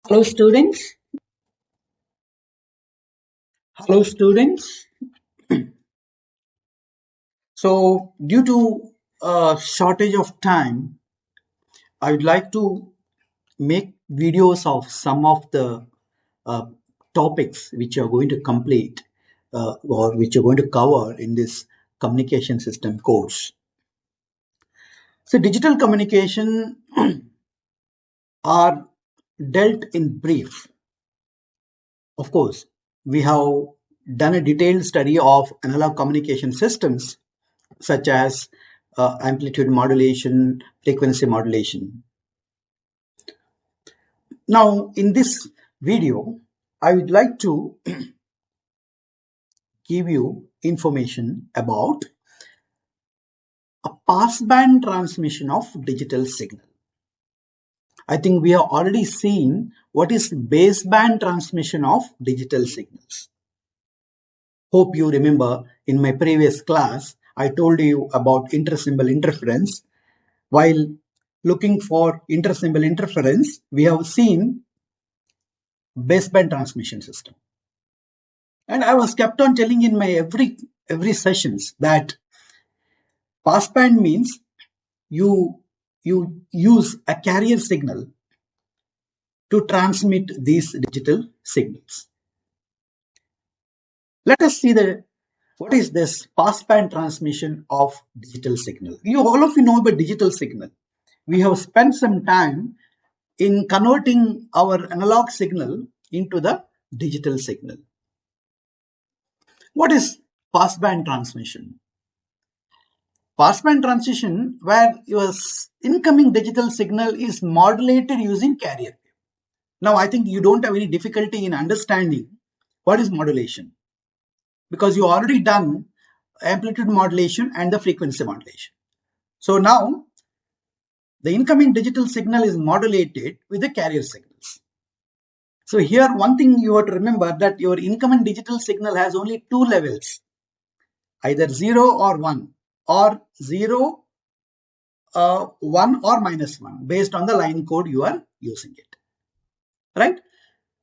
Hello students. Hello students. So due to a shortage of time, I would like to make videos of some of the uh, topics which are going to complete or which are going to cover in this communication system course. So digital communication are dealt in brief. Of course, we have done a detailed study of analog communication systems such as amplitude modulation, frequency modulation. Now, in this video, I would like to give you information about a passband transmission of digital signal. I think we have already seen what is baseband transmission of digital signals. Hope you remember in my previous class, I told you about intersymbol interference. While looking for intersymbol interference, we have seen baseband transmission system. And I was kept on telling in my every sessions that passband means you use a carrier signal to transmit these digital signals. Let us see what is this passband transmission of digital signal. All of you know about digital signal. We have spent some time in converting our analog signal into the digital signal. What is passband transmission? Passband transmission where your incoming digital signal is modulated using carrier. Now I think you don't have any difficulty in understanding what is modulation because you already done amplitude modulation and the frequency modulation. So now the incoming digital signal is modulated with the carrier signals. So here one thing you have to remember that your incoming digital signal has only two levels, either 0 or 1 or 0 1 or -1 based on the line code you are using it. Right?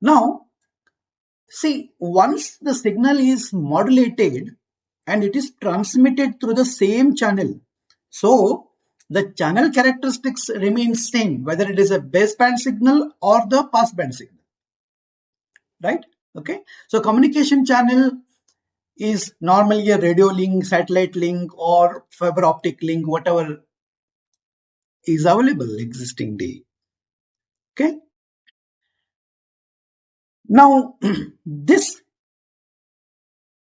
Now, see, once the signal is modulated and it is transmitted through the same channel, so the channel characteristics remain same, whether it is a baseband signal or the passband signal. Right? Okay. So communication channel is normally a radio link, satellite link, or fiber optic link, whatever is available existing day. Okay. Now, this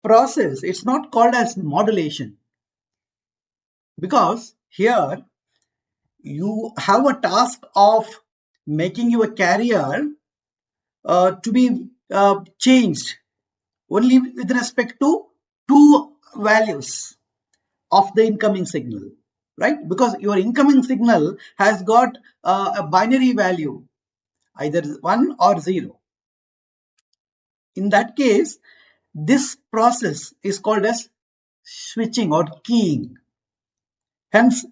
process, it's not called as modulation because here you have a task of making your carrier to be changed only with respect to two values of the incoming signal, right? Because your incoming signal has got a binary value, either 1 or 0. In that case, this process is called as switching or keying. Hence,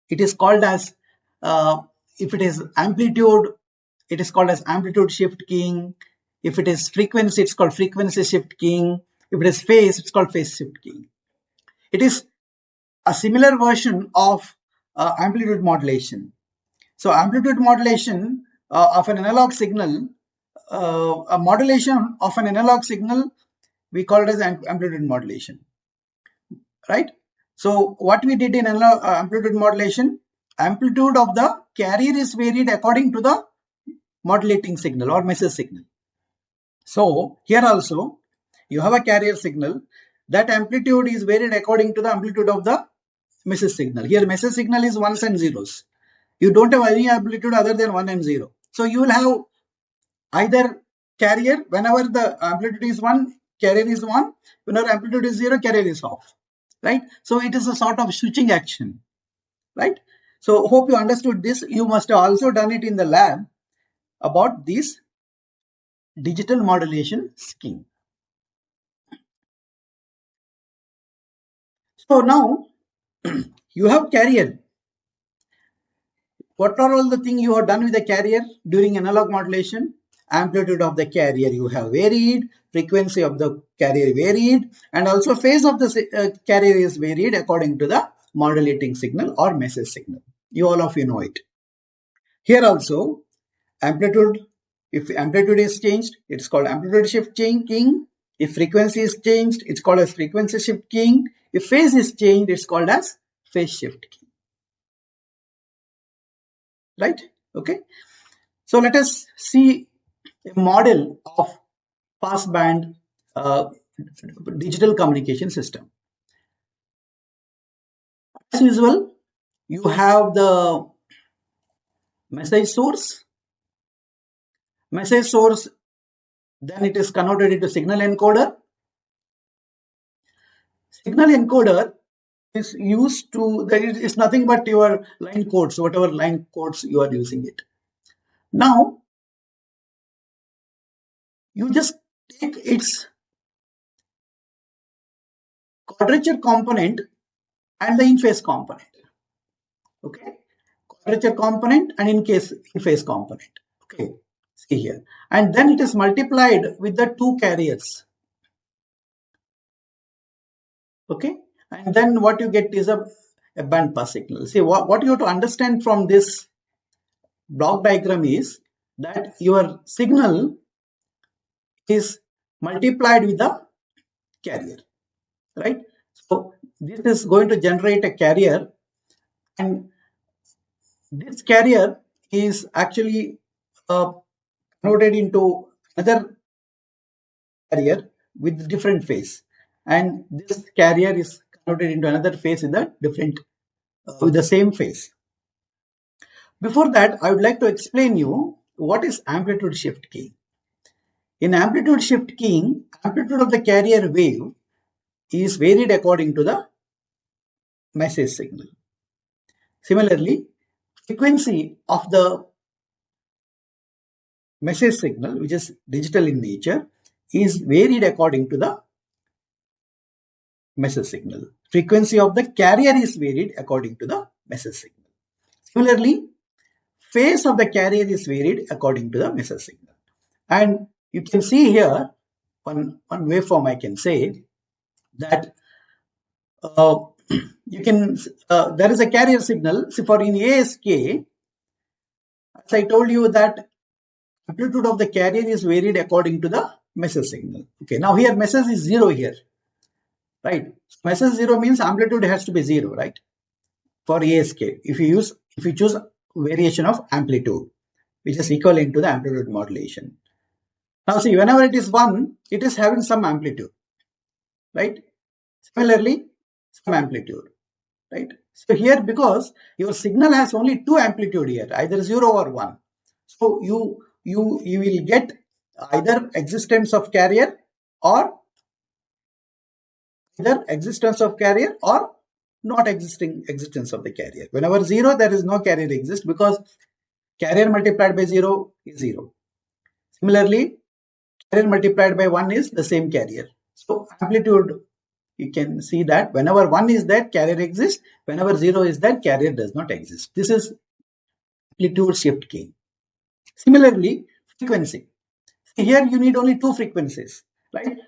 it is called as, if it is amplitude, it is called as amplitude shift keying. If it is frequency, it's called frequency shift keying. If it is phase, it's called phase shift keying. It is a similar version of amplitude modulation. So amplitude modulation of an analog signal, a modulation of an analog signal, we call it as amplitude modulation, right? So what we did in amplitude modulation, amplitude of the carrier is varied according to the modulating signal or message signal. So here also you have a carrier signal, that amplitude is varied according to the amplitude of the message signal. Here message signal is ones and zeros. You don't have any amplitude other than 1 and 0. So you will have either carrier, whenever the amplitude is 1, carrier is 1, whenever amplitude is 0, carrier is off, right? So it is a sort of switching action, right? So hope you understood this. You must have also done it in the lab about this digital modulation scheme. So now you have carrier. what are all the things you have done with the carrier during analog modulation? Amplitude of the carrier you have varied, frequency of the carrier varied, and also phase of the carrier is varied according to the modulating signal or message signal. All of you know it. Here also, amplitude, if amplitude is changed, it's called amplitude shift keying. If frequency is changed, it's called as frequency shift keying. If phase is changed, it's called as phase shift keying. Right? Okay. So let us see a model of passband digital communication system. As usual, you have the message source. Message source, then it is converted into signal encoder. Signal encoder is used to, that is nothing but your line codes, whatever line codes you are using it. Now, you just take its quadrature component and the in-phase component. Okay, quadrature component and in-phase component. Okay, see here. And then it is multiplied with the two carriers. Okay, and then what you get is a band pass signal. See, what you have to understand from this block diagram is that your signal is multiplied with the carrier, right? So this is going to generate a carrier, and this carrier is actually converted into another carrier with different phase, and this carrier is converted into another phase with a different with the same phase. Before that, I would like to explain you what is amplitude shift keying. In amplitude shift keying, amplitude of the carrier wave is varied according to the message signal. Similarly, frequency of the message signal, which is digital in nature, is varied according to the message signal. Frequency of the carrier is varied according to the message signal. Similarly, phase of the carrier is varied according to the message signal. And you can see here one waveform I can say that uh, you can there is a carrier signal. So for in ASK, as I told you that amplitude of the carrier is varied according to the message signal. Okay, now here message is 0 here, right? Message 0 means amplitude has to be 0, right? For ASK, if you choose variation of amplitude, which is equivalent to the amplitude modulation. Now see, whenever it is 1, it is having some amplitude, right? Similarly, some amplitude, right? So here, because your signal has only 2 amplitude here, either 0 or 1. So you will get either existence of carrier or not existence of the carrier. Whenever 0, there is no carrier exists because carrier multiplied by 0 is 0. Similarly, carrier multiplied by 1 is the same carrier. So amplitude, you can see that whenever 1 is there, carrier exists. Whenever 0 is there, carrier does not exist. This is amplitude shift keying. Similarly, frequency. Here you need only 2 frequencies, right?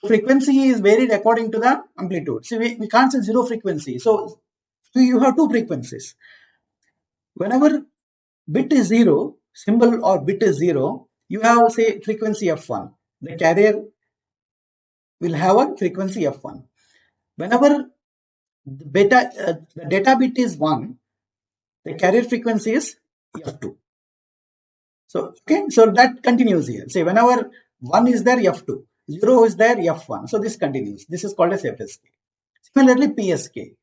Frequency is varied according to the amplitude. See, we can't say 0 frequency. So you have 2 frequencies. Whenever bit is 0, symbol or bit is 0, you have, say, frequency f1. The carrier will have a frequency f1. Whenever the data bit is 1, the carrier frequency is f2. So, okay, so that continues here. Say, whenever 1 is there, f2. 0 is there, f1. So this continues. This is called as FSK. Similarly, PSK.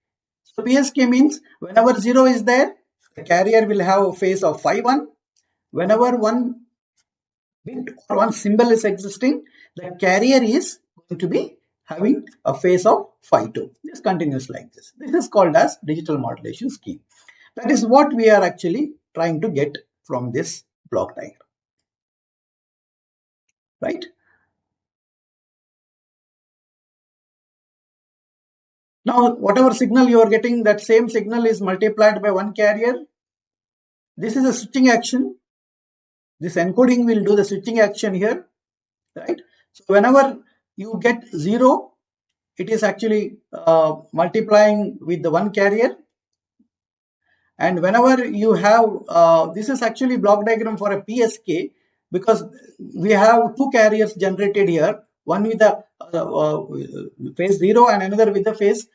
So PSK means whenever 0 is there, the carrier will have a phase of phi 1. Whenever one bit or one symbol is existing, the carrier is going to be having a phase of phi 2. This continues like this. This is called as digital modulation scheme. That is what we are actually trying to get from this block diagram. Right? Now, whatever signal you are getting, that same signal is multiplied by one carrier. this is a switching action. This encoding will do the switching action here, right? So whenever you get 0, it is actually multiplying with the one carrier. And whenever you have, this is actually block diagram for a PSK, because we have two carriers generated here, one with the phase 0 and another with the phase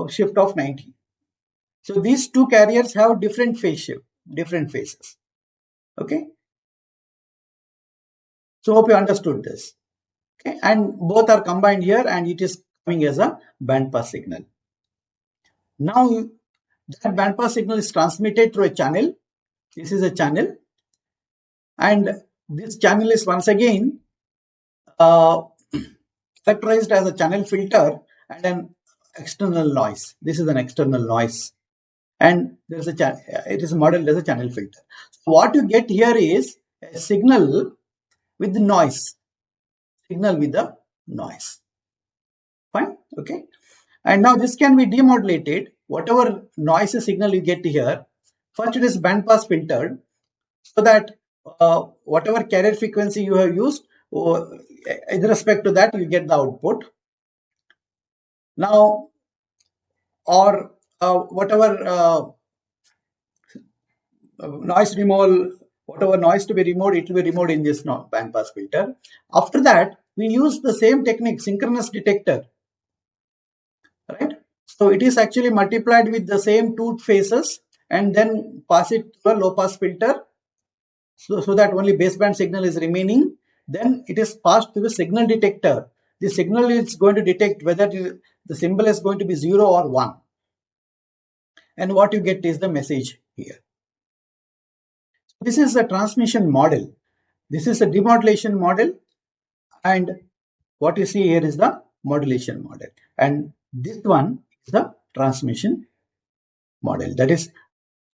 shift of 90. So these two carriers have different phase shift, different phases. Okay. So hope you understood this. Okay. And both are combined here and it is coming as a band pass signal. Now that band pass signal is transmitted through a channel. This is a channel. And this channel is once again uh, characterized as a channel filter and an external noise. This is an external noise. And there's a it is modeled as a channel filter. So what you get here is a signal with the noise. Signal with the noise. Fine. Okay. And now this can be demodulated. Whatever noise signal you get here, first it is band pass filtered, so that whatever carrier frequency you have used, with respect to that, you get the output. Now, or whatever noise removal, whatever noise to be removed, it will be removed in this band pass filter. After that, we use the same technique, synchronous detector, right? So it is actually multiplied with the same two phases and then pass it to a low pass filter, so that only baseband signal is remaining. Then it is passed to the signal detector. The signal is going to detect whether the symbol is going to be 0 or 1. And what you get is the message here. This is the transmission model. This is a demodulation model. And what you see here is the modulation model. And this one is the transmission model. That is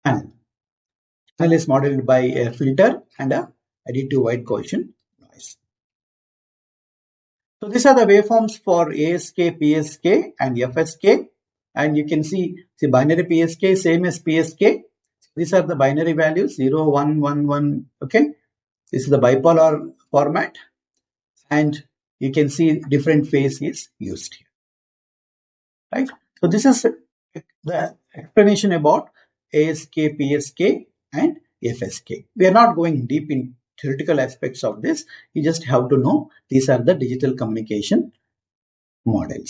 channel. Channel is modeled by a filter and a additive white Gaussian noise. So these are the waveforms for ASK, PSK and FSK. And you can see binary PSK same as PSK. These are the binary values 0, 1, 1, 1. Okay. This is the bipolar format. And you can see different phase is used here. Right. So this is the explanation about ASK, PSK and FSK. We are not going deep in theoretical aspects of this. You just have to know these are the digital communication models.